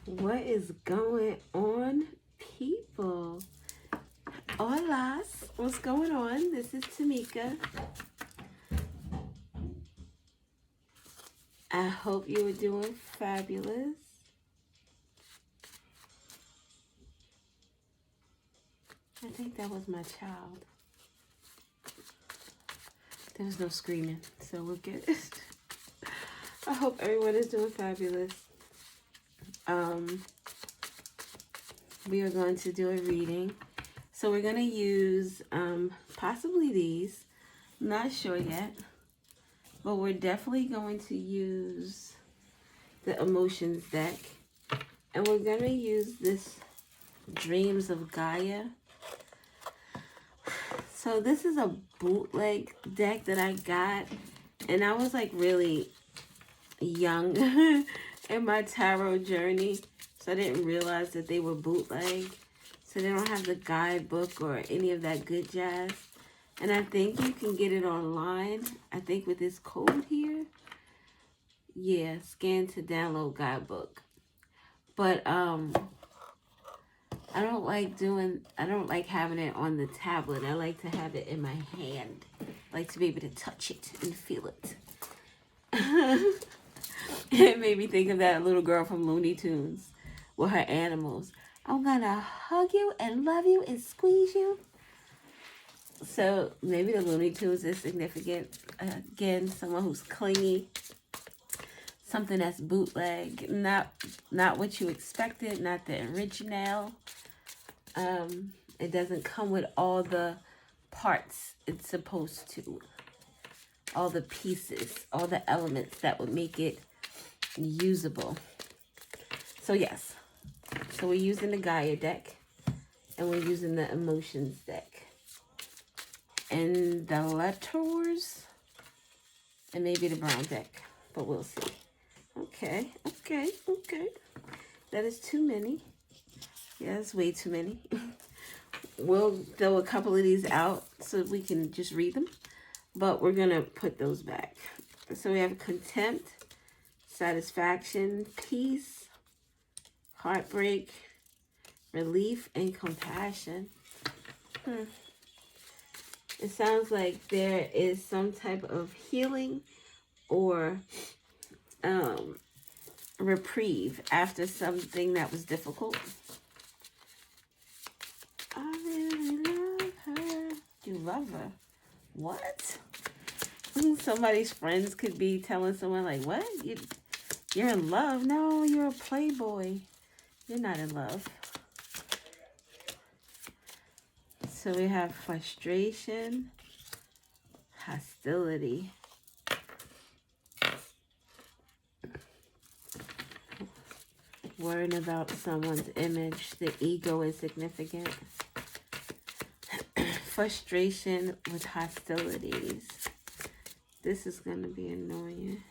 What is going on, people? Hola, what's going on? This is Tamika. I hope you are doing fabulous. I think that was my child. There was no screaming, so we're good. I hope everyone is doing fabulous. We are going to do a reading. So we're going to use possibly these. Not sure yet. But we're definitely going to use the emotions deck. And we're going to use this Dreams of Gaia. So this is a bootleg deck that I got. And I was like really young in my tarot journey. So I didn't realize that they were bootleg. So they don't have the guidebook or any of that good jazz. And I think you can get it online. I think with this code here. Yeah, scan to download guidebook. But I don't like having it on the tablet. I like to have it in my hand. I like to be able to touch it and feel it. It made me think of that little girl from Looney Tunes with her animals. I'm gonna hug you and love you and squeeze you. So maybe the Looney Tunes is significant. Again, someone who's clingy. Something that's bootleg, not what you expected, not the original. It doesn't come with all the parts it's supposed to. All the pieces, all the elements that would make it usable. So yes. So we're using the Gaia deck. And we're using the Emotions deck. And the Letters. And maybe the Brown deck. But we'll see. Okay. That is too many. Yeah, that's way too many. We'll throw a couple of these out so we can just read them. But we're going to put those back. So we have contempt, satisfaction, peace, heartbreak, relief, and compassion. It sounds like there is some type of healing or reprieve after something that was difficult. I really love her. You love her? What? Somebody's friends could be telling someone like, what? You're in love? No, you're a playboy. You're not in love. So we have frustration, hostility. Worrying about someone's image. The ego is significant. Frustration with hostilities. This is going to be annoying.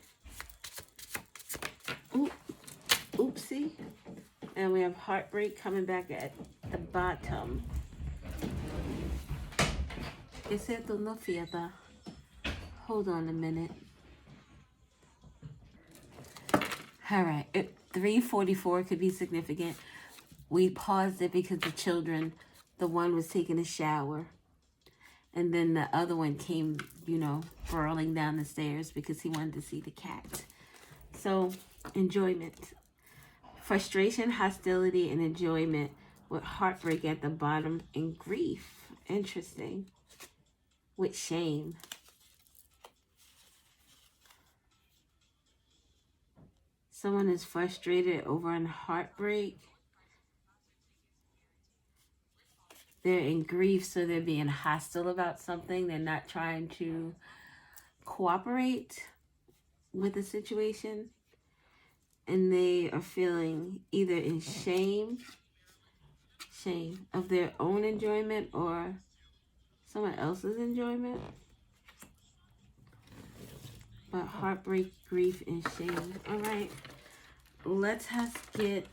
Oopsie. And we have heartbreak coming back at the bottom. Es esto no fiesta. Hold on a minute. All right. 344 could be significant. We paused it because the children, the one was taking a shower. And then the other one came, whirling down the stairs because he wanted to see the cat. So, enjoyment. Frustration, hostility, and enjoyment with heartbreak at the bottom and grief. Interesting. With shame. Someone is frustrated over a heartbreak. They're in grief, so they're being hostile about something. They're not trying to cooperate with the situation. And they are feeling either in shame of their own enjoyment or someone else's enjoyment. But heartbreak, grief, and shame. All right. Let's get,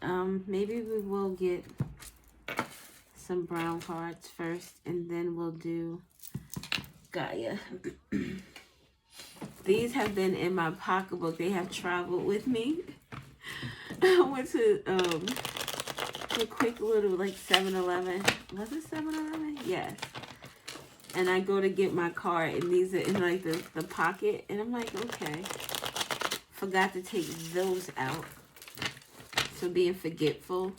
maybe we will get some brown cards first, and then we'll do Gaia. These have been in my pocketbook. They have traveled with me. I went to a quick little like 7-Eleven. Was it 7-Eleven? Yes. And I go to get my card, and these are in like the pocket, and I'm like, okay. Forgot to take those out. So being forgetful.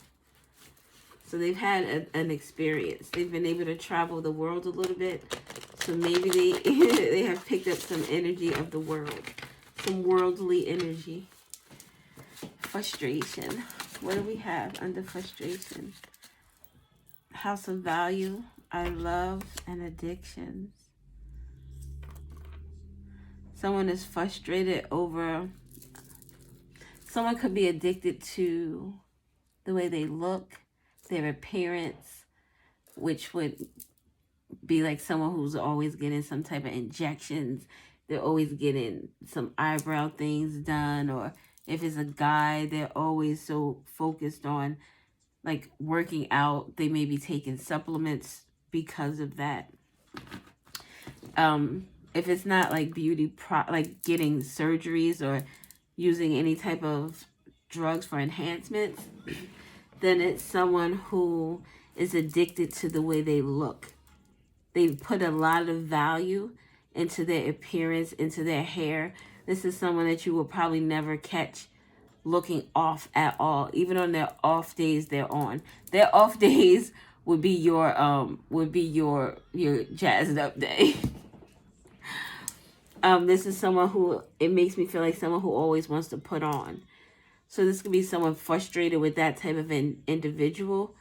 So they've had an experience. They've been able to travel the world a little bit. So maybe they have picked up some energy of the world. Some worldly energy. Frustration. What do we have under frustration? House of value. I love and addictions. Someone is frustrated over... Someone could be addicted to the way they look, their appearance, which would be like someone who's always getting some type of injections. They're always getting some eyebrow things done, or if it's a guy, they're always so focused on like working out. They may be taking supplements because of that. If it's not like like getting surgeries or using any type of drugs for enhancements, then it's someone who is addicted to the way they look. They put a lot of value into their appearance, into their hair. This is someone that you will probably never catch looking off at all. Even on their off days they're on. Their off days would be your jazzed up day. This is someone who, it makes me feel like someone who always wants to put on. So this could be someone frustrated with that type of an individual.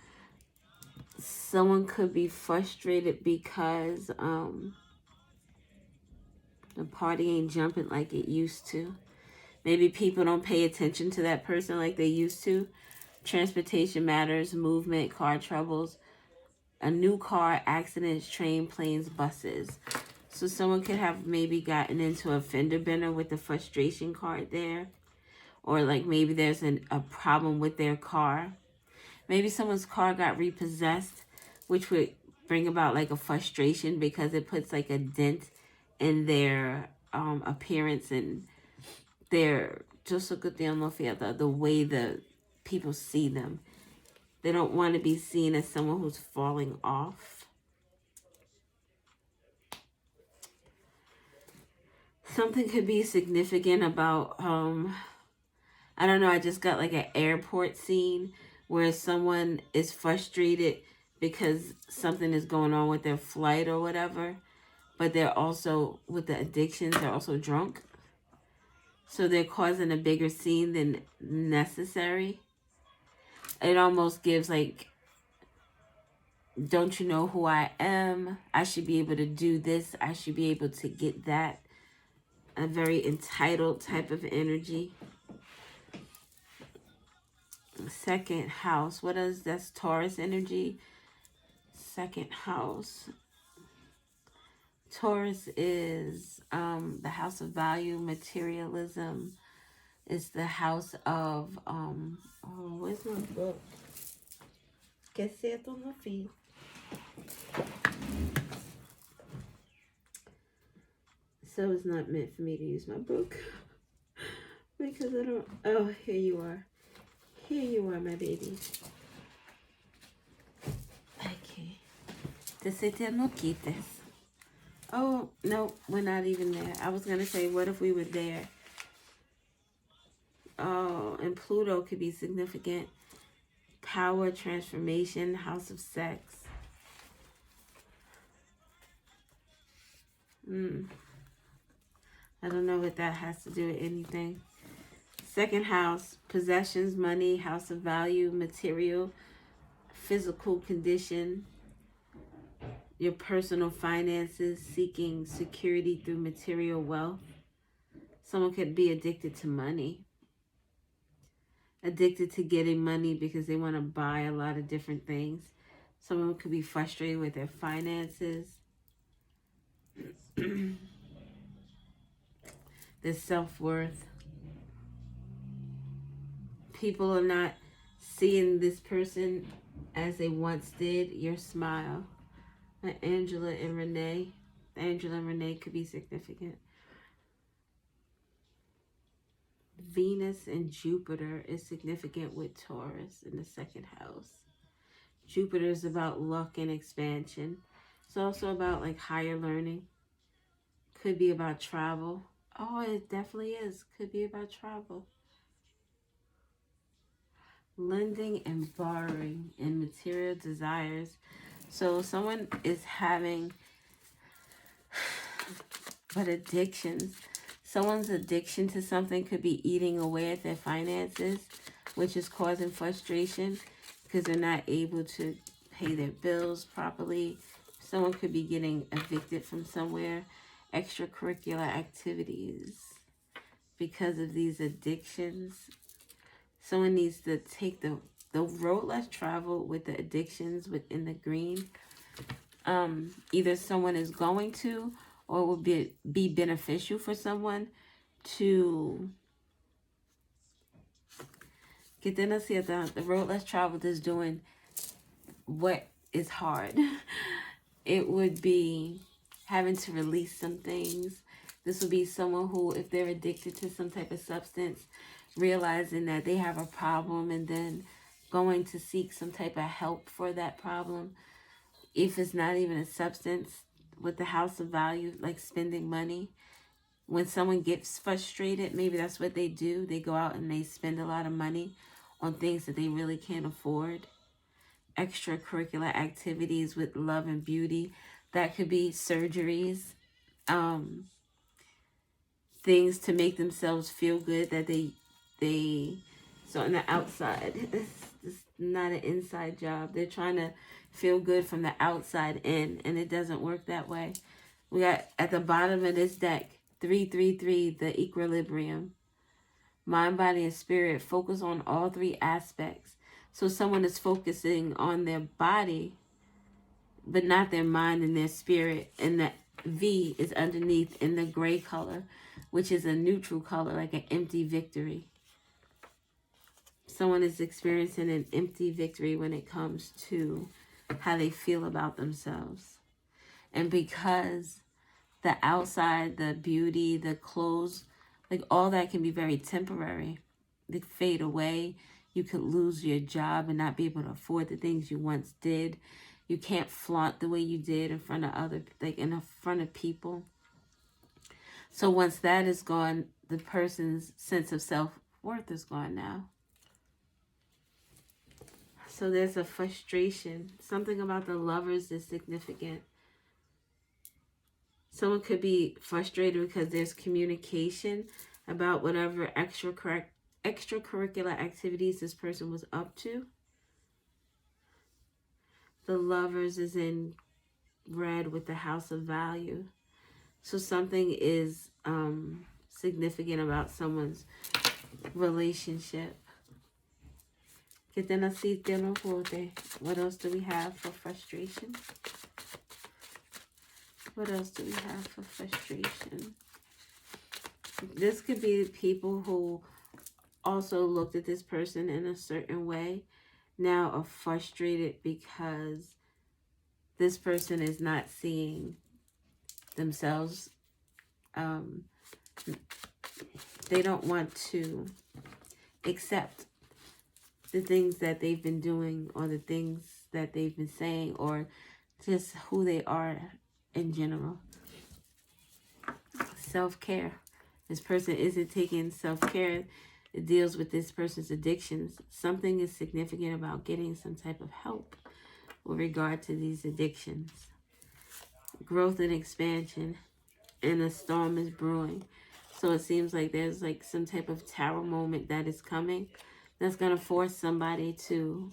Someone could be frustrated because the party ain't jumping like it used to. Maybe people don't pay attention to that person like they used to. Transportation matters, movement, car troubles, a new car, accidents, train, planes, buses. So someone could have maybe gotten into a fender bender with the frustration card there. Or like maybe there's a problem with their car. Maybe someone's car got repossessed, which would bring about like a frustration because it puts like a dent in their appearance and their, the way the people see them. They don't want to be seen as someone who's falling off. Something could be significant about, I don't know, I just got like an airport scene where someone is frustrated because something is going on with their flight or whatever, but they're also, with the addictions, they're also drunk. So they're causing a bigger scene than necessary. It almost gives like, don't you know who I am? I should be able to do this. I should be able to get that. A very entitled type of energy. Second house. What is that's Taurus energy? Second house. Taurus is the house of value, materialism. It's the house of where's my book? Esqueci no fim. So it's not meant for me to use my book because I don't. Oh, here you are. Here you are, my baby. Okay. Desetianoquites. Oh, no, we're not even there. I was going to say, what if we were there? Oh, and Pluto could be significant. Power, transformation, house of sex. I don't know what that has to do with anything. Second house, possessions, money, house of value, material, physical condition, your personal finances, seeking security through material wealth. Someone could be addicted to money. Addicted to getting money because they want to buy a lot of different things. Someone could be frustrated with their finances. Their self-worth. People are not seeing this person as they once did. Your smile. Angela and Renee. Angela and Renee could be significant. Venus and Jupiter is significant with Taurus in the second house. Jupiter is about luck and expansion. It's also about like higher learning. Could be about travel. Oh, it definitely is. Could be about travel. Lending and borrowing and material desires. So someone is having but addictions. Someone's addiction to something could be eating away at their finances, which is causing frustration because they're not able to pay their bills properly. Someone could be getting evicted from somewhere. Extracurricular activities because of these addictions. Someone needs to take the road less traveled with the addictions within the green. Either someone is going to, or it will be beneficial for someone to get the the road less traveled is doing what is hard. It would be having to release some things. This would be someone who, if they're addicted to some type of substance, realizing that they have a problem and then going to seek some type of help for that problem. If it's not even a substance, with the house of value, like spending money. When someone gets frustrated, maybe that's what they do. They go out and they spend a lot of money on things that they really can't afford. Extracurricular activities with love and beauty. That could be surgeries, things to make themselves feel good that they so on the outside. It's not an inside job. They're trying to feel good from the outside in, and it doesn't work that way. We got at the bottom of this deck 333, the equilibrium. Mind, body, and spirit. Focus on all three aspects. So someone is focusing on their body, but not their mind and their spirit. And the V is underneath in the gray color, which is a neutral color, like an empty victory. Someone is experiencing an empty victory when it comes to how they feel about themselves. And because the outside, the beauty, the clothes, like all that can be very temporary. They fade away. You could lose your job and not be able to afford the things you once did. You can't flaunt the way you did in front of in front of people. So once that is gone, the person's sense of self-worth is gone now. So there's a frustration. Something about the Lovers is significant. Someone could be frustrated because there's communication about whatever extracurricular activities this person was up to. The Lovers is in red with the House of Value. So something is significant about someone's relationship. What else do we have for frustration? What else do we have for frustration? This could be people who also looked at this person in a certain way, now are frustrated because this person is not seeing themselves. They don't want to accept the things that they've been doing, or the things that they've been saying, or just who they are in general. Self-care. This person isn't taking self-care. It deals with this person's addictions. Something is significant about getting some type of help with regard to these addictions. Growth and expansion. And a storm is brewing. So it seems like there's like some type of tower moment that is coming that's going to force somebody to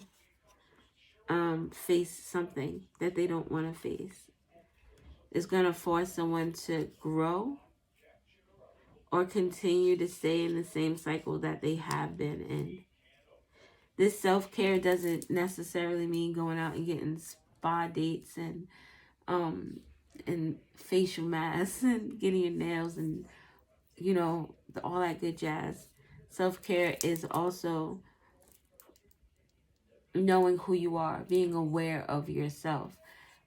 face something that they don't want to face. It's going to force someone to grow or continue to stay in the same cycle that they have been in. This self-care doesn't necessarily mean going out and getting spa dates and facial masks and getting your nails and, you know, all that good jazz. Self-care is also knowing who you are, being aware of yourself.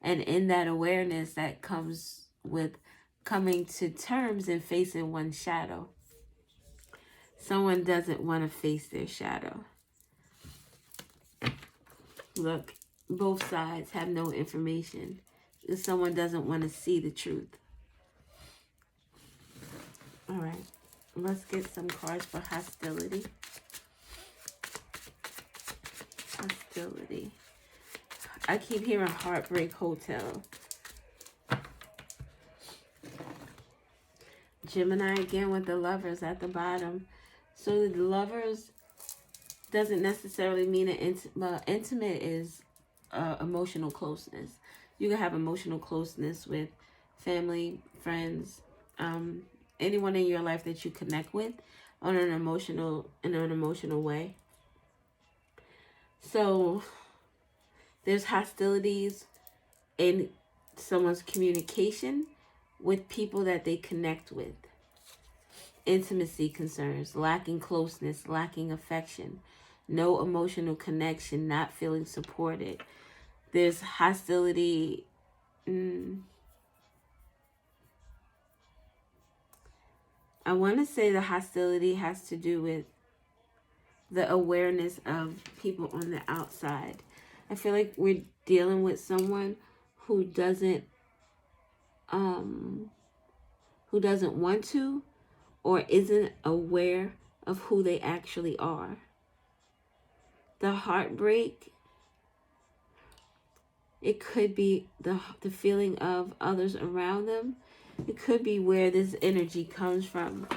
And in that awareness, that comes with coming to terms and facing one's shadow. Someone doesn't want to face their shadow. Look, both sides have no information. Someone doesn't want to see the truth. All right, let's get some cards for hostility. Hostility. I keep hearing Heartbreak Hotel. Gemini again with the Lovers at the bottom. So the Lovers doesn't necessarily mean intimate is emotional closeness. You can have emotional closeness with family, friends, anyone in your life that you connect with in an emotional way. So there's hostilities in someone's communication with people that they connect with. Intimacy concerns, lacking closeness, lacking affection, no emotional connection, not feeling supported. There's hostility. I want to say the hostility has to do with the awareness of people on the outside. I feel like we're dealing with someone who doesn't want to or isn't aware of who they actually are. The heartbreak, it could be the feeling of others around them. It could be where this energy comes from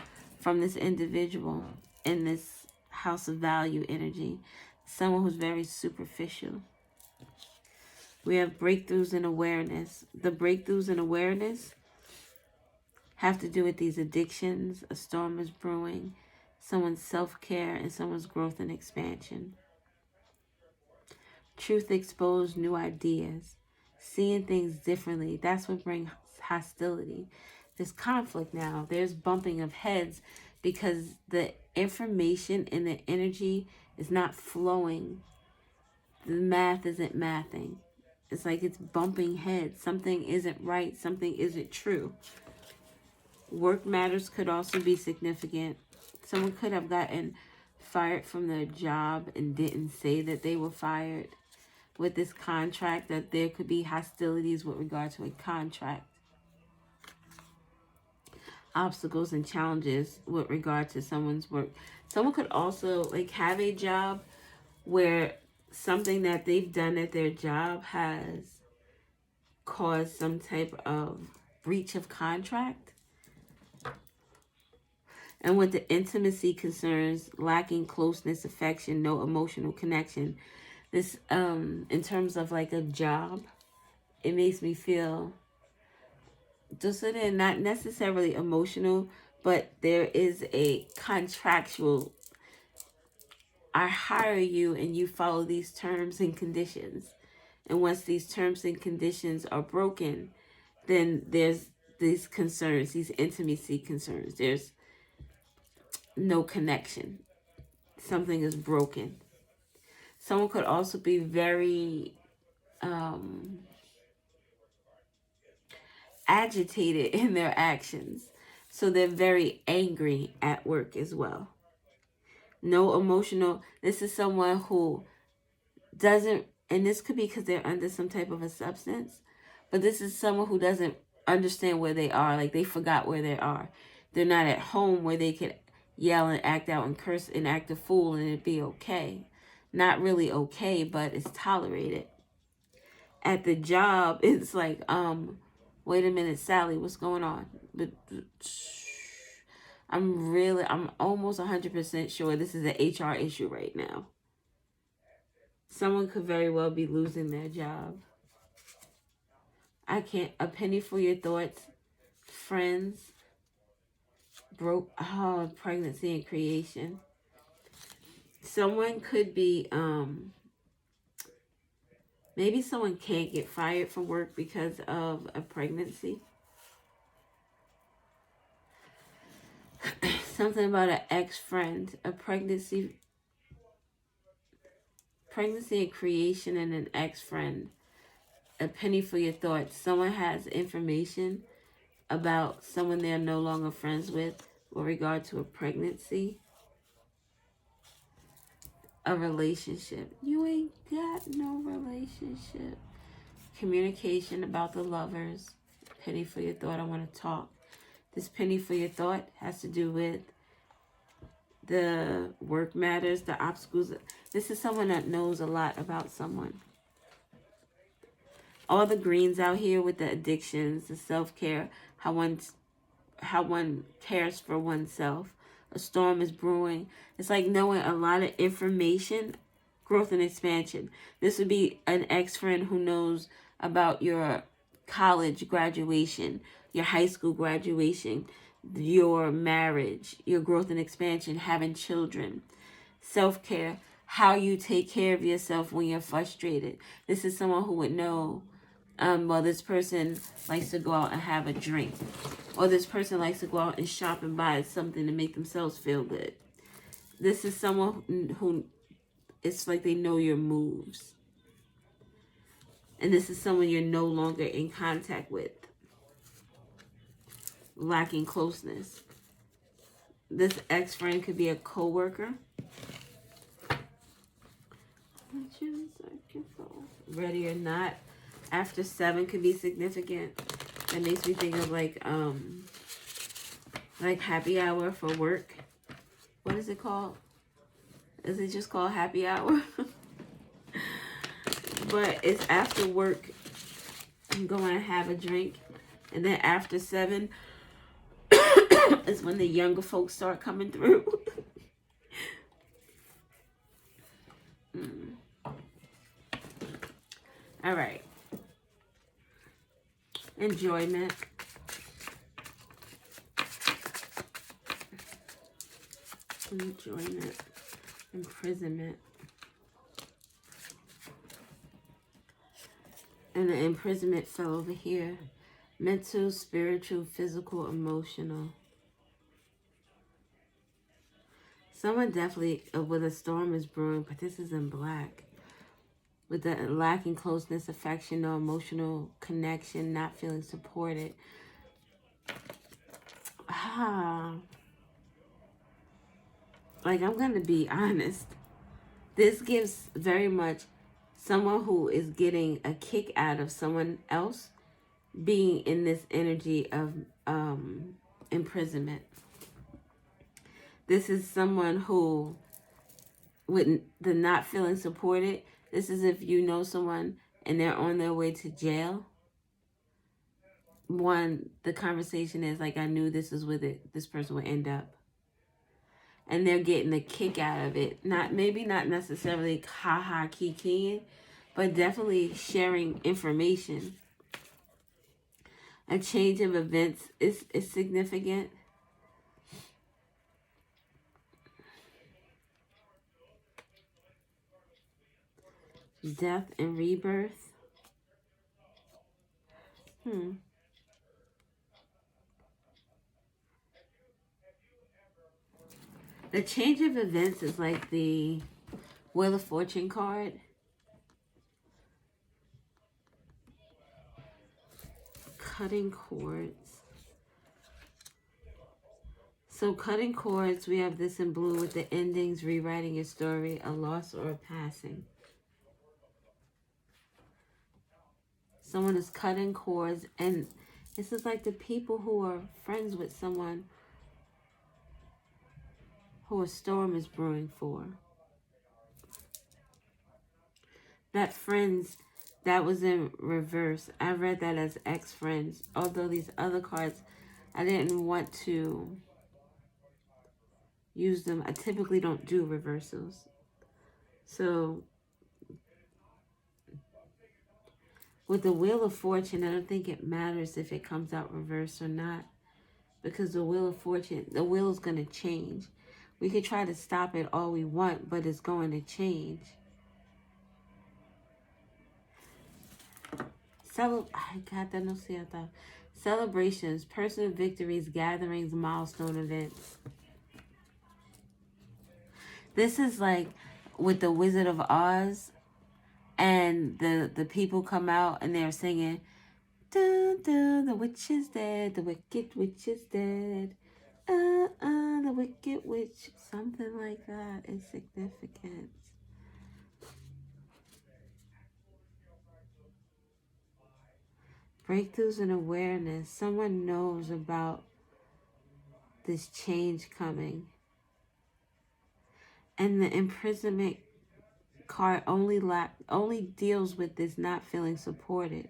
this individual in this house of value energy. Someone who's very superficial. We have breakthroughs in awareness. The breakthroughs in awareness have to do with these addictions. A storm is brewing. Someone's self-care and someone's growth and expansion. Truth exposed, new ideas. Seeing things differently. That's what brings hostility. There's conflict now. There's bumping of heads because the information and the energy is not flowing. The math isn't mathing. It's like it's bumping heads. Something isn't right. Something isn't true. Work matters could also be significant. Someone could have gotten fired from their job and didn't say that they were fired. With this contract, that there could be hostilities with regard to a contract. Obstacles and challenges with regard to someone's work. Someone could also have a job where something that they've done at their job has caused some type of breach of contract. And with the intimacy concerns, lacking closeness, affection, no emotional connection. This, in terms of a job, it makes me feel just not necessarily emotional, but there is a contractual. I hire you and you follow these terms and conditions. And once these terms and conditions are broken, then there's these concerns, these intimacy concerns. There's no connection. Something is broken. Someone could also be very agitated in their actions. So they're very angry at work as well. No emotional. This is someone who doesn't, and this could be because they're under some type of a substance, but this is someone who doesn't understand where they are. Like they forgot where they are. They're not at home where they could yell and act out and curse and act a fool and it'd be okay. Not really okay, but it's tolerated. At the job, it's like, wait a minute, Sally, what's going on? But I'm almost 100% sure this is an HR issue right now. Someone could very well be losing their job. A penny for your thoughts. Friends. Pregnancy and creation. Someone could be, maybe someone can't get fired from work because of a pregnancy. Something about an ex-friend, a pregnancy and creation, and an ex-friend. A penny for your thoughts. Someone has information about someone they're no longer friends with regard to a pregnancy. a relationship. You ain't got no relationship. Communication about the lovers. Penny for your thought. I want to talk. This penny for your thought has to do with the work matters, the obstacles. This is someone that knows a lot about someone. All the greens out here with the addictions, the self-care, how one cares for oneself. A storm is brewing. It's like knowing a lot of information, growth and expansion. This would be an ex-friend who knows about your college graduation, your high school graduation, your marriage, your growth and expansion, having children, self-care, how you take care of yourself when you're frustrated. This is someone who would know, well, this person likes to go out and have a drink, or this person likes to go out and shop and buy something to make themselves feel good. This is someone who it's like they know your moves. And this is someone you're no longer in contact with. Lacking closeness. This ex-friend could be a co-worker. Ready or not. After 7 could be significant. That makes me think of like happy hour for work. What is it called? Is it just called happy hour? But it's after work. I'm going to have a drink. And then after 7 is when the younger folks start coming through. All right. Enjoyment. Enjoyment. Imprisonment. And the imprisonment fell over here. Mental, spiritual, physical, emotional. Someone definitely with a storm is brewing, but this is in black. With the lacking closeness, affection, no emotional connection, not feeling supported. Like, I'm going to be honest. This gives very much someone who is getting a kick out of someone else being in this energy of imprisonment. This is someone who, with the not feeling supported, this is if you know someone and they're on their way to jail. One, the conversation is like, I knew this is where this person would end up. And they're getting a kick out of it. Maybe not necessarily ha-ha kikiing, but definitely sharing information. A change of events is significant. Death and rebirth. The change of events is like the Wheel of Fortune card. Cutting cords. So cutting cords, we have this in blue with the endings, rewriting your story, a loss or a passing. Someone is cutting cords, and this is like the people who are friends with someone who a storm is brewing for. That friends, that was in reverse. I read that as ex-friends. Although these other cards, I didn't want to use them. I typically don't do reversals. So with the Wheel of Fortune, I don't think it matters if it comes out reverse or not. Because the Wheel of Fortune, the wheel is going to change. We could try to stop it all we want, but it's going to change. Celebrations, personal victories, gatherings, milestone events. This is like with the Wizard of Oz, and the people come out and they're singing, dun, dun, the witch is dead, the wicked witch is dead. The wicked witch, something like that is significant. Breakthroughs in awareness. Someone knows about this change coming. And the imprisonment card only deals with this not feeling supported.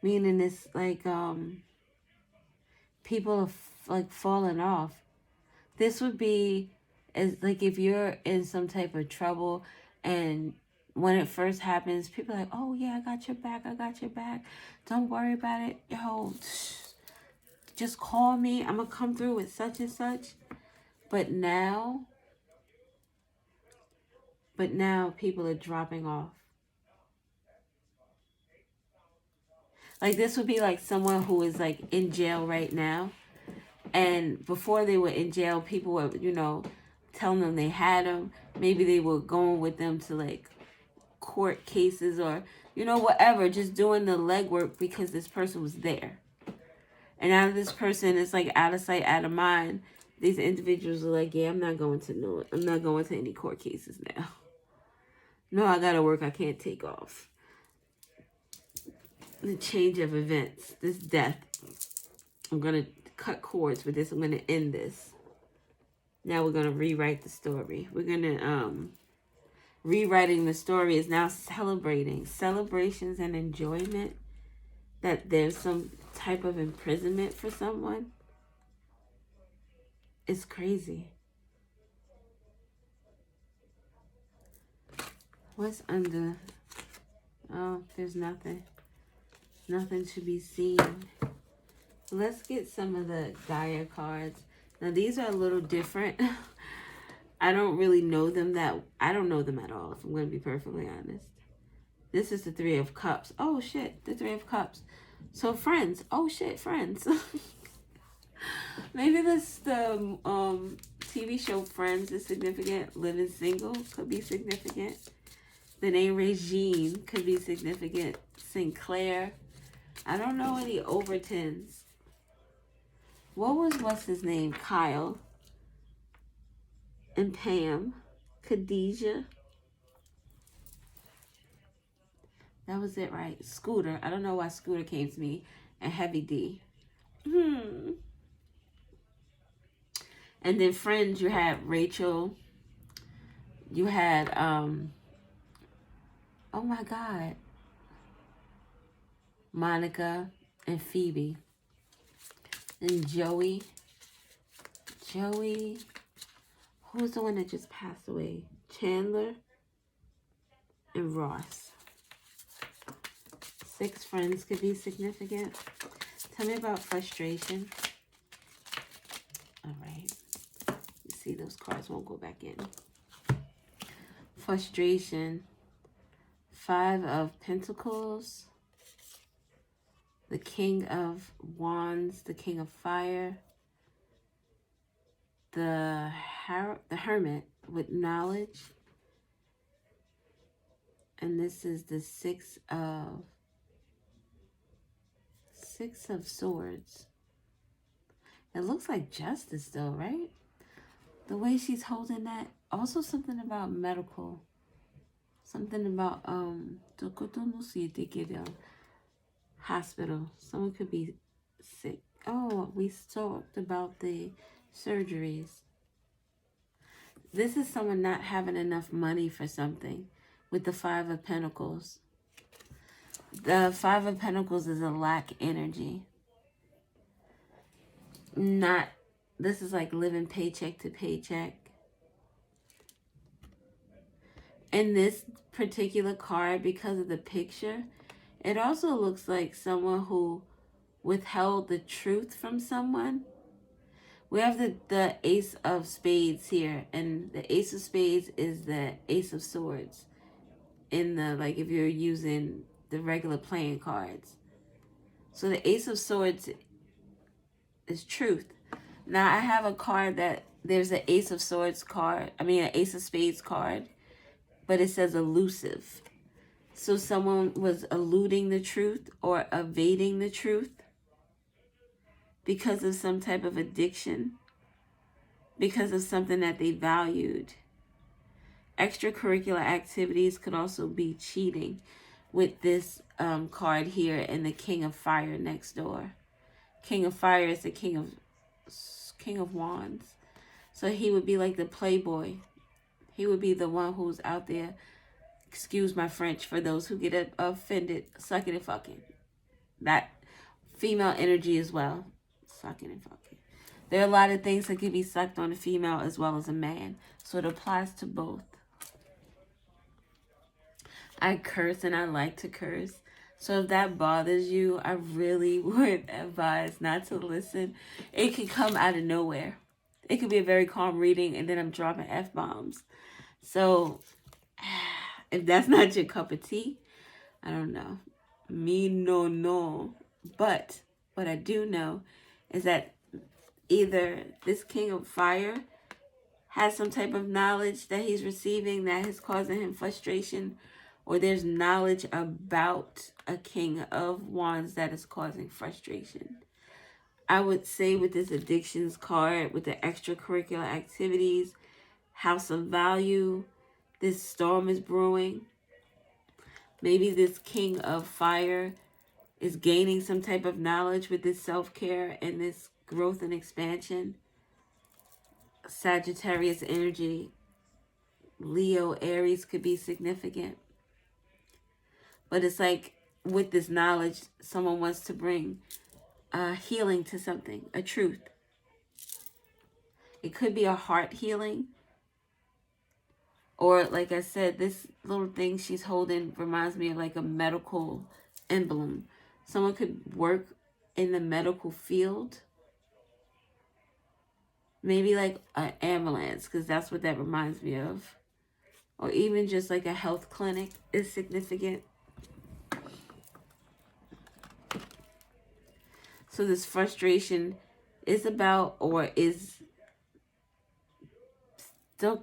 Meaning it's like people are like falling off. This would be as like if you're in some type of trouble, and when it first happens, people are like, oh yeah, I got your back, don't worry about it, yo, just call me, I'm gonna come through with such and such. But now people are dropping off. Like this would be like someone who is like in jail right now, and before they were in jail, people were, telling them they had them. Maybe they were going with them to like court cases or, whatever, just doing the legwork because this person was there. And now this person is like out of sight, out of mind. These individuals are like, yeah, I'm not going to any court cases now. No, I gotta work, I can't take off. The change of events, this death. I'm gonna cut cords with this. I'm gonna end this. Now we're gonna rewrite the story. We're gonna rewriting the story is now celebrations and enjoyment, that there's some type of imprisonment for someone. It's crazy. What's under? Oh, there's nothing to be seen. Let's get some of the Gaia cards. Now these are a little different. I don't really know them I don't know them at all, if I'm going to be perfectly honest. This is the Three of Cups. Oh shit, the Three of Cups. So friends. Oh shit, friends. Maybe the TV show Friends is significant. Living single could be significant. The name Regine could be significant. Sinclair. I don't know any Overtons. What's his name? Kyle. And Pam. Khadijah. That was it, right? Scooter. I don't know why Scooter came to me. And Heavy D. And then friends, you had Rachel. You had, oh my God, Monica and Phoebe. And Joey. Who's the one that just passed away? Chandler and Ross. 6 friends could be significant. Tell me about frustration. All right. You see, those cards won't go back in. Frustration. 5 of Pentacles. The King of Wands. The King of Fire. The Hermit with knowledge. And this is the 6 of Swords. It looks like justice though, right? The way she's holding that. Also something about medical. Something about hospital. Someone could be sick. Oh, we talked about the surgeries. This is someone not having enough money for something with the 5 of Pentacles. The 5 of Pentacles is a lack energy. This is like living paycheck to paycheck. And this particular card, because of the picture, it also looks like someone who withheld the truth from someone. We have the Ace of Spades here, and the Ace of Spades is the Ace of Swords in the, like, if you're using the regular playing cards. So the Ace of Swords is truth. Now I have a card that there's an Ace of Swords card, an Ace of Spades card, but it says elusive. So someone was eluding the truth or evading the truth because of some type of addiction, because of something that they valued. Extracurricular activities could also be cheating. with this card here and the King of Fire next door. King of Fire is the King of Wands. So he would be like the playboy. He would be the one who's out there, excuse my French for those who get offended, sucking and fucking. That female energy as well. Sucking and fucking. There are a lot of things that can be sucked on a female as well as a man. So it applies to both. I curse and I like to curse. So if that bothers you, I really would advise not to listen. It can come out of nowhere. It could be a very calm reading and then I'm dropping F-bombs. So if that's not your cup of tea, I don't know. Me no. But what I do know is that either this King of Fire has some type of knowledge that he's receiving that is causing him frustration, or there's knowledge about a King of Wands that is causing frustration. I would say with this addictions card, with the extracurricular activities, House of Value, this storm is brewing. Maybe this King of Fire is gaining some type of knowledge with this self-care and this growth and expansion. Sagittarius energy, Leo, Aries could be significant. But it's like with this knowledge, someone wants to bring healing to something, a truth. It could be a heart healing. Or like I said, this little thing she's holding reminds me of like a medical emblem. Someone could work in the medical field. Maybe like an ambulance, because that's what that reminds me of. Or even just like a health clinic is significant. So this frustration is about, or is, the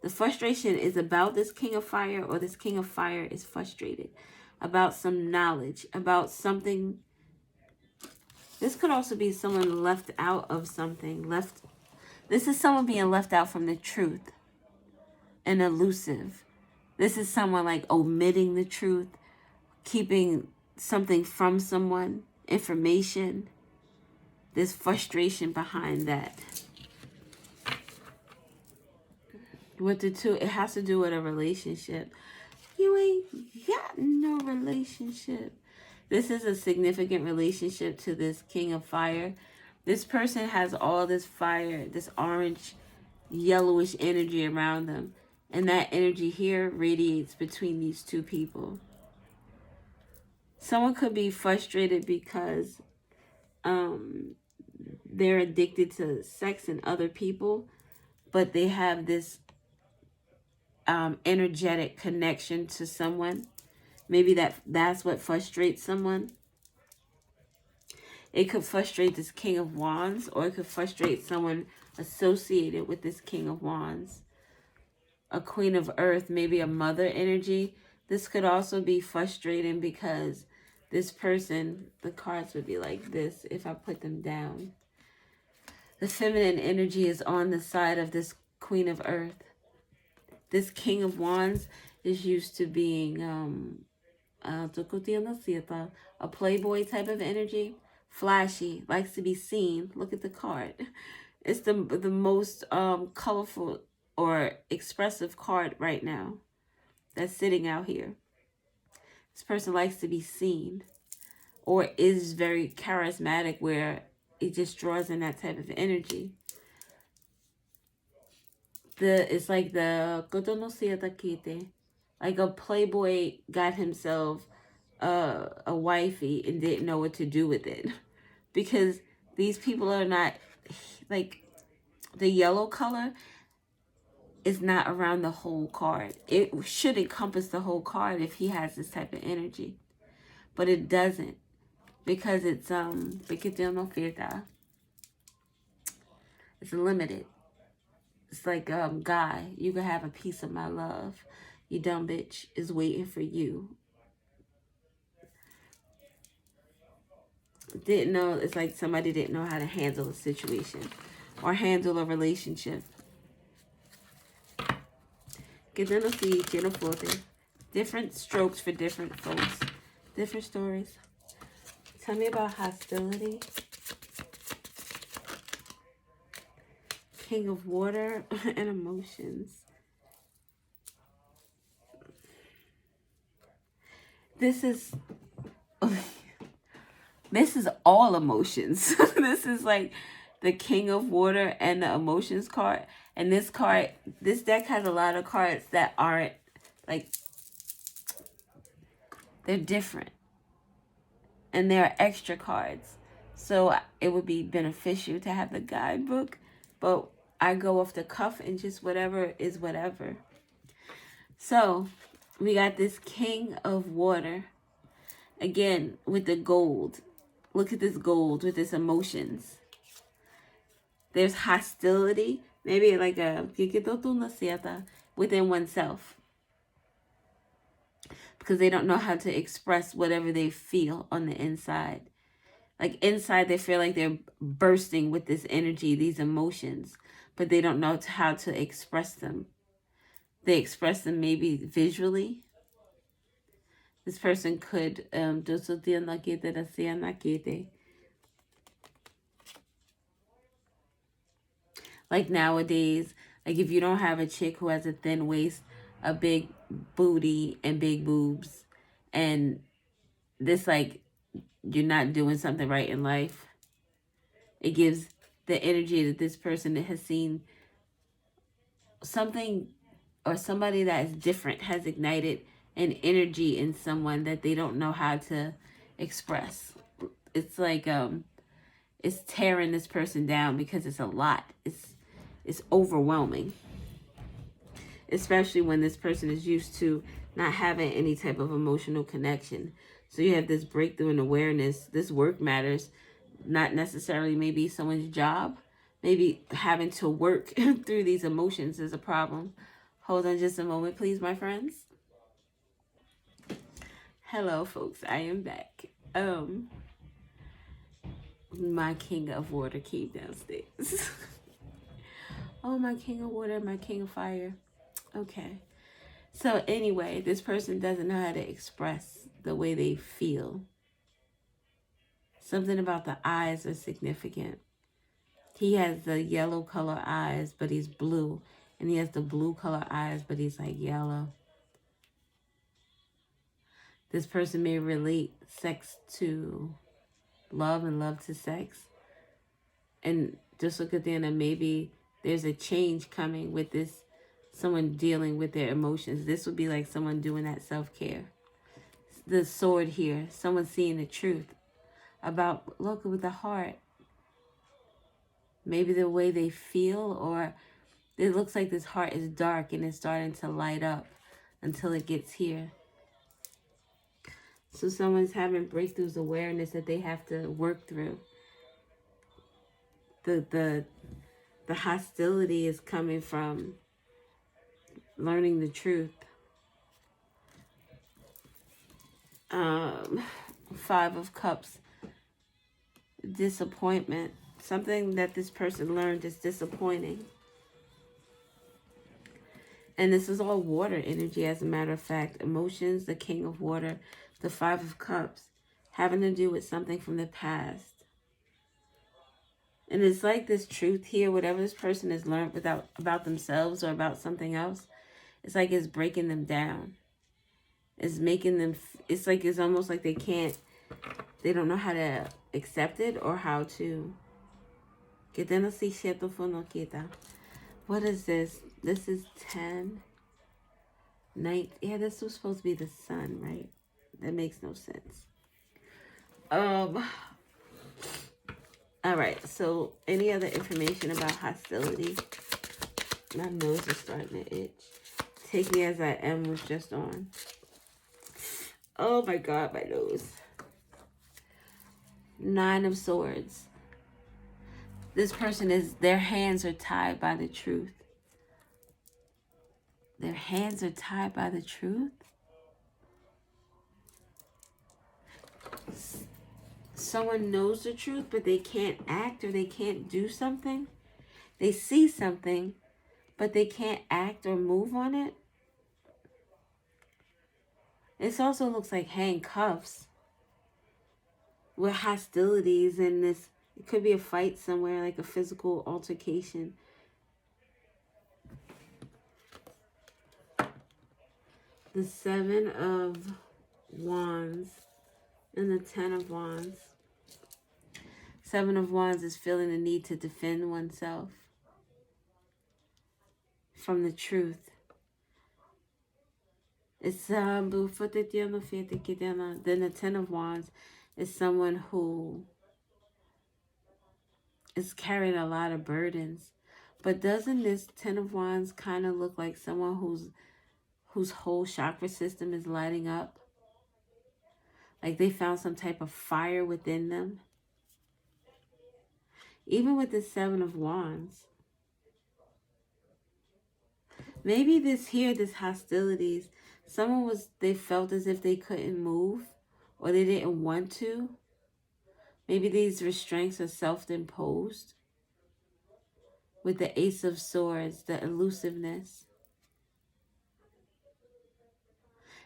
frustration is about this King of Fire, or this King of Fire is frustrated about some knowledge, about something. This could also be someone left out of something. This is someone being left out from the truth and elusive. This is someone like omitting the truth, keeping something from someone, information. There's frustration behind that. With the two, it has to do with a relationship. You ain't got no relationship. This is a significant relationship to this King of Fire. This person has all this fire, this orange, yellowish energy around them. And that energy here radiates between these two people. Someone could be frustrated because they're addicted to sex and other people, but they have this energetic connection to someone. Maybe that's what frustrates someone. It could frustrate this King of Wands, or it could frustrate someone associated with this King of Wands. A Queen of Earth, maybe a mother energy. This could also be frustrating because this person, the cards would be like this if I put them down. The feminine energy is on the side of this Queen of Earth. This King of Wands is used to being a playboy type of energy. Flashy, likes to be seen. Look at the card. It's the most colorful or expressive card right now that's sitting out here. This person likes to be seen, or is very charismatic where it just draws in that type of energy. It's like like a playboy got himself a wifey and didn't know what to do with it. Because these people are not, like, the yellow color is not around the whole card. It should encompass the whole card if he has this type of energy. But it doesn't. Because it's limited. It's like, guy, you can have a piece of my love. You dumb bitch is waiting for you. Didn't know, it's like somebody didn't know how to handle a situation or handle a relationship. Didn't Different strokes for different folks. Different stories. Tell me about hostility. King of Water and emotions. This is all emotions. This is like the King of Water and the emotions card. And this deck has a lot of cards that aren't like, they're different. And there are extra cards. So it would be beneficial to have the guidebook, but I go off the cuff and just whatever is whatever. So we got this King of Water. Again, with the gold. Look at this gold with its emotions. There's hostility. Maybe like a within oneself. Because they don't know how to express whatever they feel on the inside. Like inside they feel like they're bursting with this energy, these emotions. But they don't know how to express them. They express them maybe visually. This person could like nowadays, like if you don't have a chick who has a thin waist, a big booty, and big boobs, and this like you're not doing something right in life, it gives the energy that this person has seen something or somebody that is different has ignited an energy in someone that they don't know how to express. It's like it's tearing this person down because it's a lot. It's overwhelming. Especially when this person is used to not having any type of emotional connection. So you have this breakthrough in awareness. This work matters. Not necessarily maybe someone's job. Maybe having to work through these emotions is a problem. Hold on just a moment, please, my friends. Hello, folks. I am back. My King of Water came downstairs. Oh, my King of Water, my King of Fire. Okay. So anyway, this person doesn't know how to express the way they feel. Something about the eyes are significant. He has the yellow color eyes, but he's blue. And he has the blue color eyes, but he's like yellow. This person may relate sex to love and love to sex. And just look at the end, and maybe there's a change coming with this, someone dealing with their emotions. This would be like someone doing that self-care. The sword here, someone seeing the truth about, look with the heart. Maybe the way they feel, or it looks like this heart is dark and it's starting to light up until it gets here. So someone's having breakthroughs, awareness that they have to work through. The hostility is coming from learning the truth. 5 of Cups, disappointment. Something that this person learned is disappointing. And this is all water energy, as a matter of fact. Emotions, the King of Water, the 5 of Cups, having to do with something from the past. And it's like this truth here, whatever this person has learned about themselves or about something else, it's like it's breaking them down. It's making them, it's like it's almost like they don't know how to accept it or how to. What is this? This is 10. 9. Yeah, this was supposed to be the sun, right? That makes no sense. All right, so any other information about hostility? My nose is starting to itch. Take Me As I Am was just on. Oh my God, my nose. 9 of Swords. This person their hands are tied by the truth. Their hands are tied by the truth? Someone knows the truth, but they can't act or they can't do something. They see something, but they can't act or move on it. It also looks like handcuffs with hostilities in this. It could be a fight somewhere, like a physical altercation. The 7 of Wands and the 10 of Wands. 7 of Wands is feeling the need to defend oneself from the truth. It's then the 10 of Wands is someone who is carrying a lot of burdens. But doesn't this 10 of Wands kind of look like someone whose whole chakra system is lighting up? Like they found some type of fire within them. Even with the 7 of Wands. Maybe this hostilities, they felt as if they couldn't move or they didn't want to. Maybe these restraints are self-imposed. With the Ace of Swords, the elusiveness.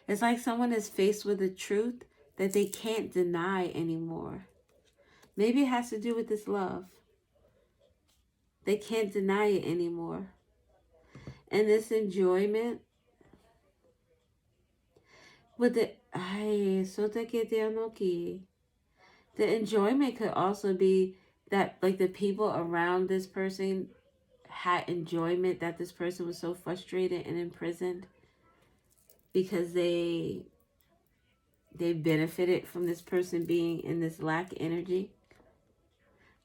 It's like someone is faced with a truth that they can't deny anymore. Maybe it has to do with this love. They can't deny it anymore. And this enjoyment with the enjoyment could also be that like the people around this person had enjoyment that this person was so frustrated and imprisoned because they benefited from this person being in this lack energy.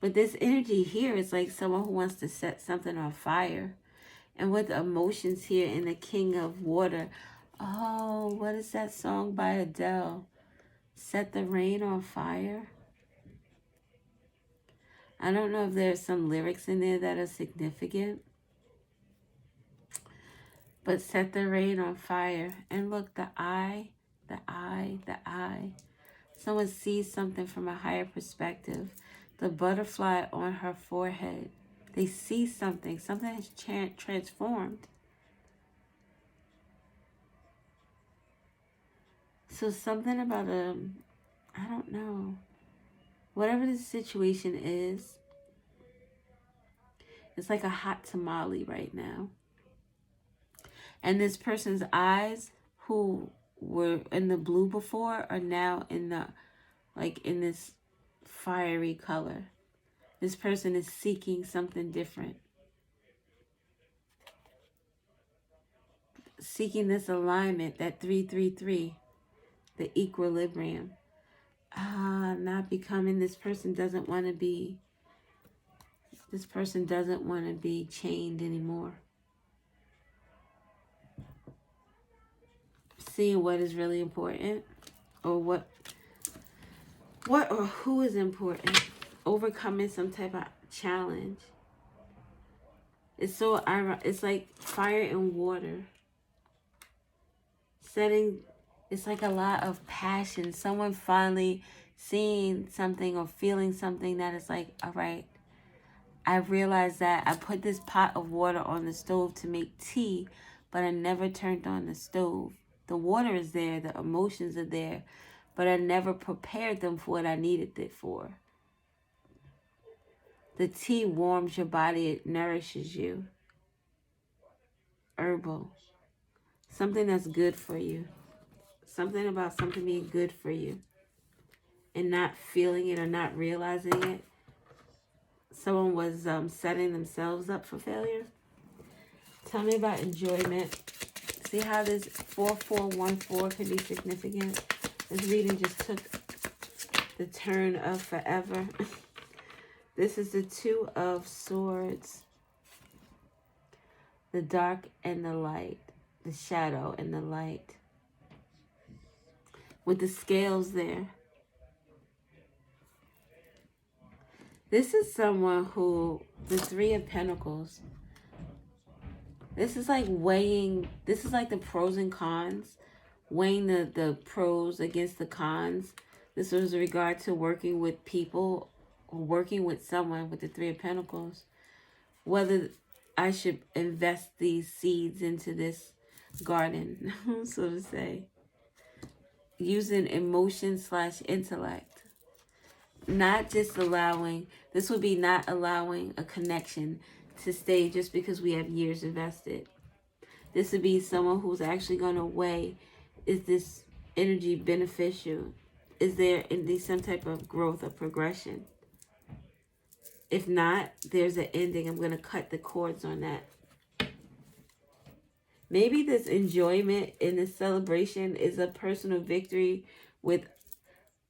But this energy here is like someone who wants to set something on fire. And with the emotions here in the King of Water. Oh, what is that song by Adele? Set the Rain on Fire? I don't know if there's some lyrics in there that are significant. But set the rain on fire. And look, the eye. Someone sees something from a higher perspective. The butterfly on her forehead. They see something. Something has transformed. So something about I don't know. Whatever the situation is, it's like a hot tamale right now. And this person's eyes, who were in the blue before, are now in the, like in this fiery color. This person is seeking something different. Seeking this alignment, that 333, the equilibrium. Not becoming, this person doesn't want to be chained anymore. Seeing what is really important, or what or who is important. Overcoming some type of challenge. It's like fire and water. It's like a lot of passion. Someone finally seeing something or feeling something that is like, all right, I realized that I put this pot of water on the stove to make tea, but I never turned on the stove. The water is there, the emotions are there, but I never prepared them for what I needed it for. The tea warms your body, it nourishes you. Herbal. Something that's good for you. Something about something being good for you. And not feeling it or not realizing it. Someone was setting themselves up for failure. Tell me about enjoyment. See how this 4414 can be significant? This reading just took the turn of forever. This is the 2 of Swords. The dark and the light. The shadow and the light. With the scales there. This is someone who, the 3 of Pentacles. This is like weighing, this is like the pros and cons. Weighing the pros against the cons. This was in regard to working with people or working with someone with the 3 of Pentacles. Whether I should invest these seeds into this garden, so to say. using emotion/intellect. Not just allowing, this would be not allowing a connection to stay just because we have years invested. This would be someone who's actually going to weigh, is this energy beneficial? Is there indeed some type of growth or progression? If not, there's an ending. I'm going to cut the cords on that. Maybe this enjoyment in this celebration is a personal victory with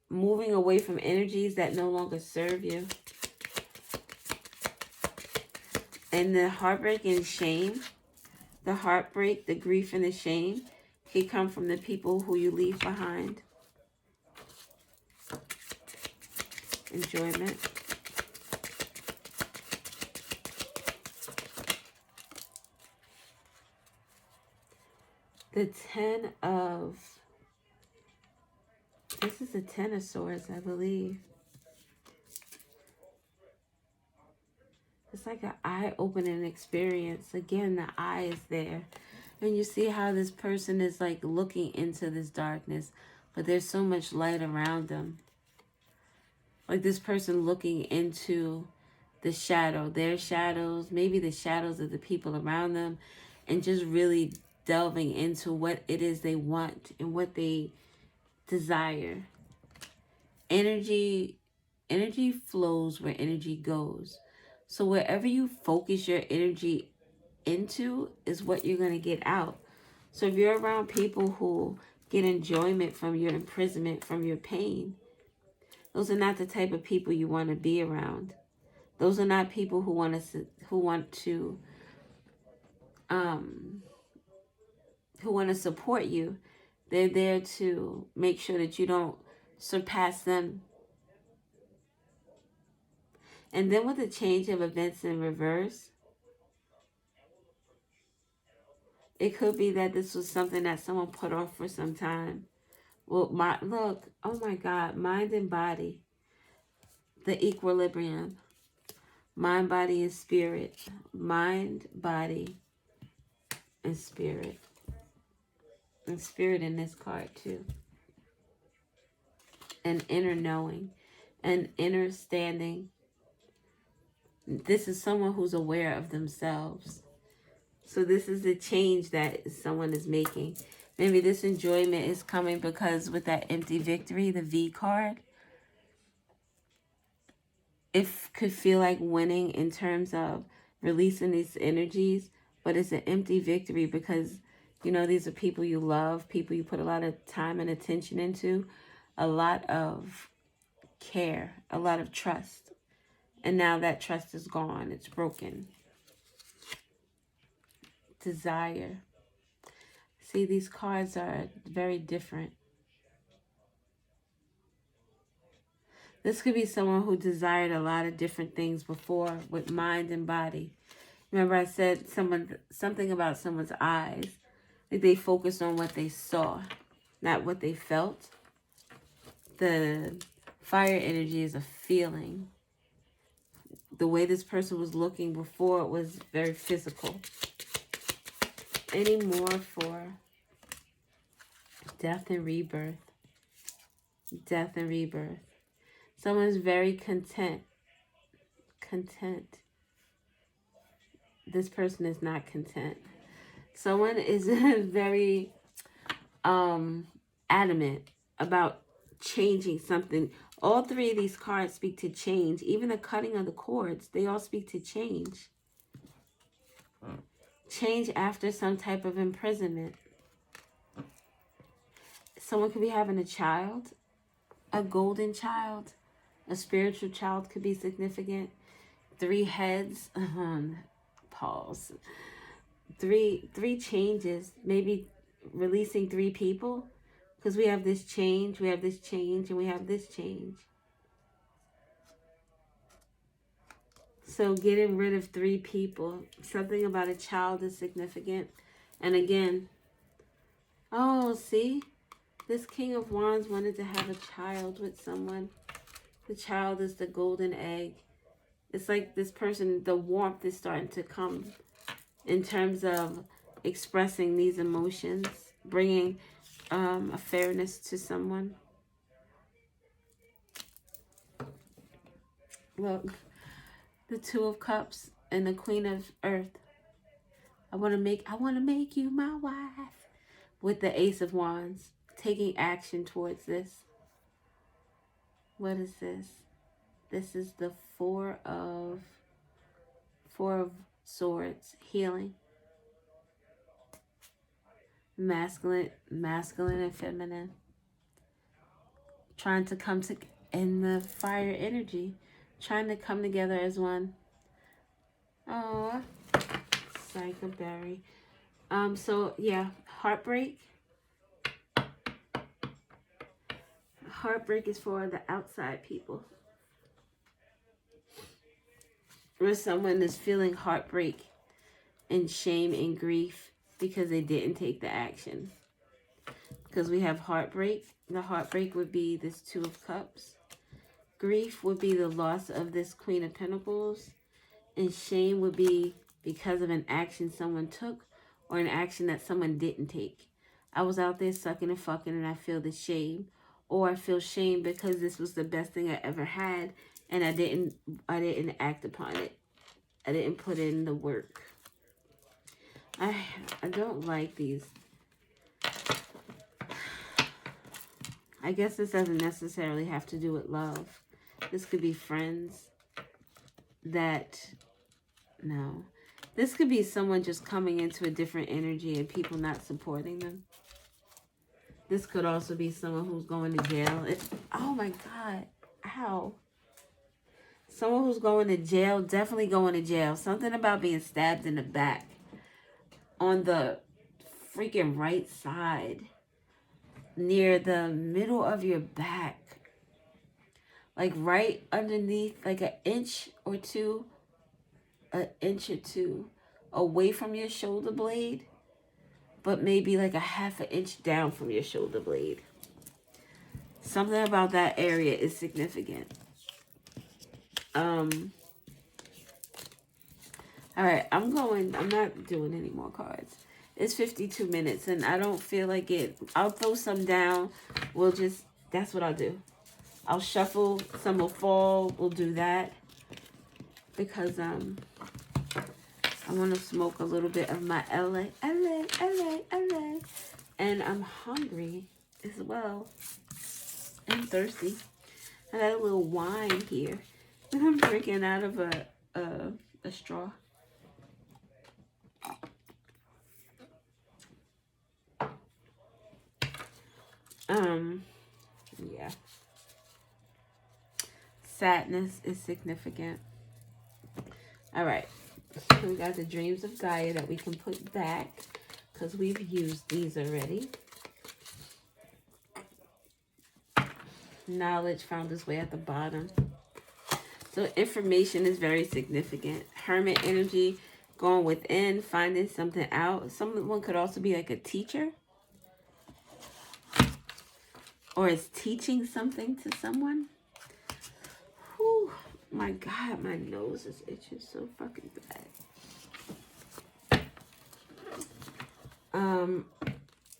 moving away from energies that no longer serve you. And the heartbreak and shame, the heartbreak, the grief, and the shame can come from the people who you leave behind. Enjoyment. The this is the 10 of Swords, I believe. It's like an eye-opening experience. Again, the eye is there. And you see how this person is like looking into this darkness, but there's so much light around them. Like this person looking into the shadow, their shadows, maybe the shadows of the people around them, and just really delving into what it is they want and what they desire. Energy flows where energy goes. So wherever you focus your energy into is what you're going to get out. So if you're around people who get enjoyment from your imprisonment, from your pain, those are not the type of people you want to be around. Those are not people who want to support you. They're there to make sure that you don't surpass them. And then with the change of events in reverse, it could be that this was something that someone put off for some time. Well, oh my God, mind and body, the equilibrium, mind, body, and spirit, mind, body, and spirit in this card too. An inner knowing, an inner standing. This is someone who's aware of themselves. So this is the change that someone is making. Maybe this enjoyment is coming because with that empty victory, the V card, it could feel like winning in terms of releasing these energies, but it's an empty victory because, you know, these are people you love, people you put a lot of time and attention into, a lot of care, a lot of trust. And now that trust is gone. It's broken. Desire. See, these cards are very different. This could be someone who desired a lot of different things before with mind and body. Remember I said something about someone's eyes. Like they focused on what they saw, not what they felt. The fire energy is a feeling. The way this person was looking before was very physical. Any more for death and rebirth? Death and rebirth. Someone's very content. Content. This person is not content. Someone is very adamant about changing something. All three of these cards speak to change. Even the cutting of the cords, they all speak to change. Change after some type of imprisonment. Someone could be having a child, a golden child, a spiritual child could be significant. 3 heads, pause. Three changes, maybe releasing 3 people. Because we have this change, we have this change, and we have this change. So getting rid of 3 people. Something about a child is significant. And again, oh, see? This King of Wands wanted to have a child with someone. The child is the golden egg. It's like this person, the warmth is starting to come in terms of expressing these emotions, bringing a fairness to someone. Look, the Two of Cups and the Queen of Earth. I want to make you my wife. With the Ace of Wands, taking action towards this. What is this? This is the Four of Swords, healing. Masculine and feminine. Trying to come to in the fire energy. Trying to come together as one. Oh, Psychoberry. So yeah, heartbreak. Heartbreak is for the outside people. Where someone is feeling heartbreak and shame and grief because they didn't take the action. Because we have heartbreak. The heartbreak would be this Two of Cups. Grief would be the loss of this Queen of Pentacles. And shame would be because of an action someone took or an action that someone didn't take. I was out there sucking and fucking and I feel the shame. Or I feel shame because this was the best thing I ever had and I didn't act upon it. I didn't put in the work. I don't like these. I guess this doesn't necessarily have to do with love. This could be friends that, no. This could be someone just coming into a different energy and people not supporting them. This could also be someone who's going to jail. Oh my God. Ow. Someone who's going to jail, definitely going to jail. Something about being stabbed in the back. On the freaking right side. Near the middle of your back. Like right underneath, like an inch or two away from your shoulder blade. But maybe like a half an inch down from your shoulder blade. Something about that area is significant. All right, I'm not doing any more cards. It's 52 minutes and I don't feel like it. I'll throw some down. That's what I'll do. I'll shuffle. Some will fall. We'll do that. Because I want to smoke a little bit of my LA. And I'm hungry as well. I'm thirsty. I got a little wine here. And I'm drinking out of a straw. Yeah. Sadness is significant. All right. So we got the Dreams of Gaia that we can put back because we've used these already. Knowledge found its way at the bottom. So information is very significant. Hermit energy, going within, finding something out. Someone could also be like a teacher. Or is teaching something to someone. Whew, my God, my nose is itching so fucking bad.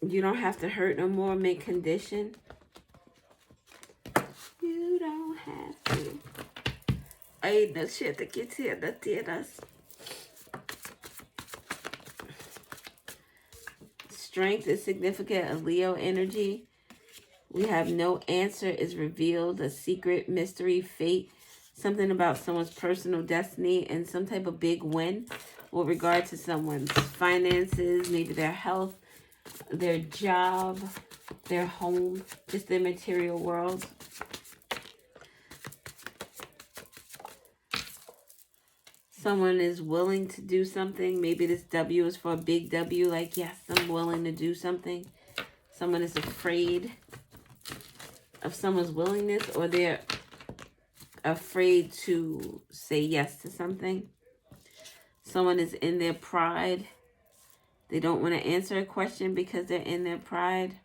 You don't have to hurt no more, make condition. You don't have to. Ay, no siya takitiya na tienes. Strength is significant, a Leo energy. We have no answer is revealed, a secret, mystery, fate, something about someone's personal destiny, and some type of big win with regard to someone's finances, maybe their health, their job, their home, just their material world. Someone is willing to do something. Maybe this W is for a big W, like, yes, I'm willing to do something. Someone is afraid of someone's willingness, or they're afraid to say yes to something. Someone is in their pride. They don't want to answer a question because they're in their pride.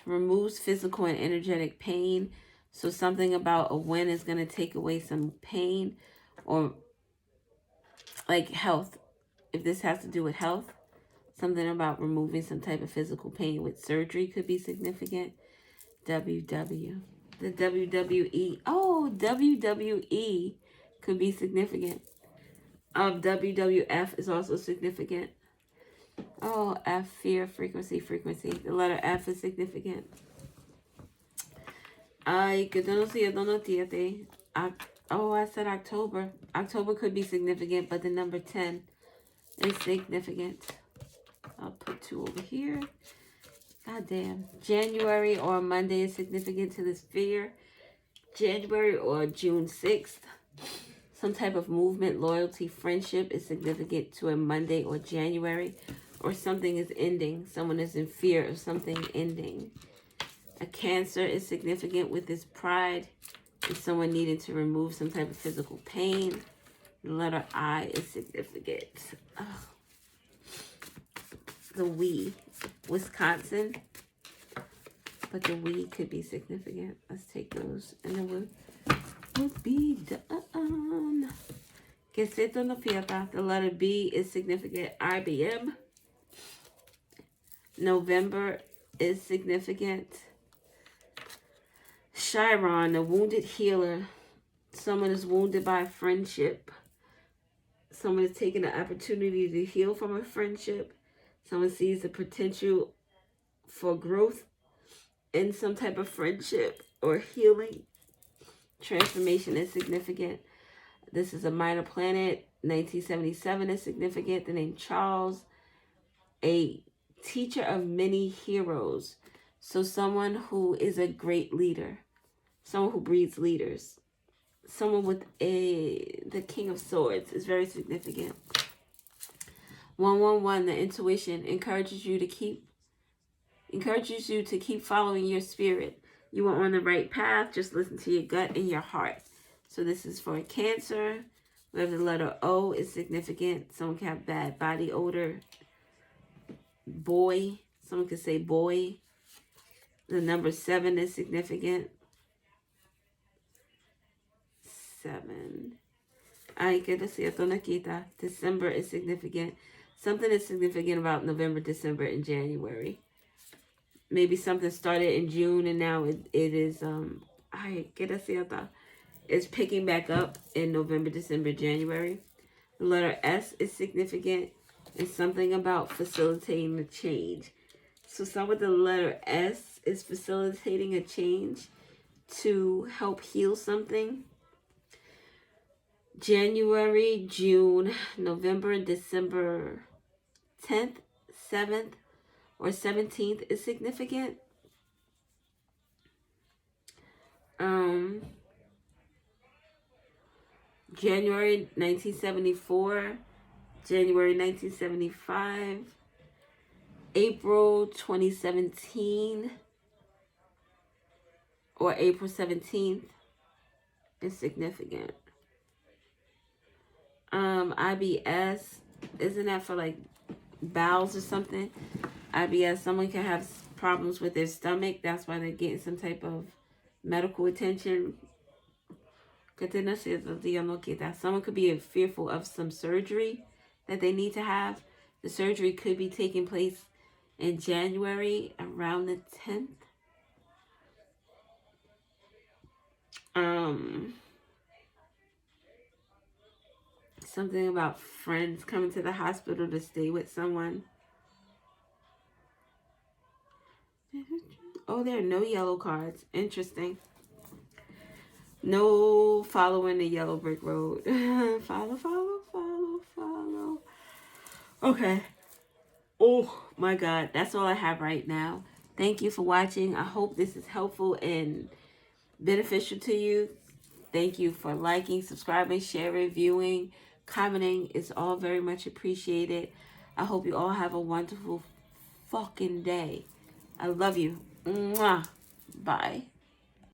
Removes physical and energetic pain. So something about a win is going to take away some pain, or like health. If this has to do with health, Something about removing some type of physical pain with surgery could be significant. WW. The WWE. Oh, WWE could be significant. WWF is also significant. Oh, F, fear, frequency. The letter F is significant. I said October. October could be significant, but the number 10 is significant. I'll put 2 over here. God damn. January or Monday is significant to this fear. January or June 6th. Some type of movement, loyalty, friendship is significant to a Monday or January. Or something is ending. Someone is in fear of something ending. A Cancer is significant with this pride. And someone needing to remove some type of physical pain. The letter I is significant. Oh. The we. Wisconsin. But the we could be significant. Let's take those. And then we'll be done. Que se esto no fiesta. The letter B is significant. IBM. November is significant. Chiron, the wounded healer. Someone is wounded by a friendship. Someone is taking the opportunity to heal from a friendship. Someone sees the potential for growth in some type of friendship or healing. Transformation is significant. This is a minor planet. 1977 is significant. The name Charles. A teacher of many heroes. So someone who is a great leader. Someone who breeds leaders. Someone with the King of Swords is very significant. 111, the intuition encourages you to keep following your spirit. You are on the right path. Just listen to your gut and your heart. So this is for Cancer. We have the letter O is significant. Someone can have bad body odor. Boy. Someone could say boy. The number 7 is significant. 7. December is significant. Something is significant about November, December, and January. Maybe something started in June and now it is it's picking back up in November, December, January. The letter S is significant. It's something about facilitating the change. So some with the letter S is facilitating a change to help heal something. January, June, November, December 10th, 7th, or 17th is significant. January 1974, January 1975, April 2017, or April 17th is significant. IBS, isn't that for like bowels or something? IBS, someone can have problems with their stomach. That's why they're getting some type of medical attention. Someone could be fearful of some surgery that they need to have. The surgery could be taking place in January around the 10th. Something about friends coming to the hospital to stay with someone. Oh, there are no yellow cards. Interesting. No following the yellow brick road. Follow. Okay. Oh my God. That's all I have right now. Thank you for watching. I hope this is helpful and beneficial to you. Thank you for liking, subscribing, sharing, viewing, commenting. It's all very much appreciated. I hope you all have a wonderful fucking day. I love you. Mwah. Bye.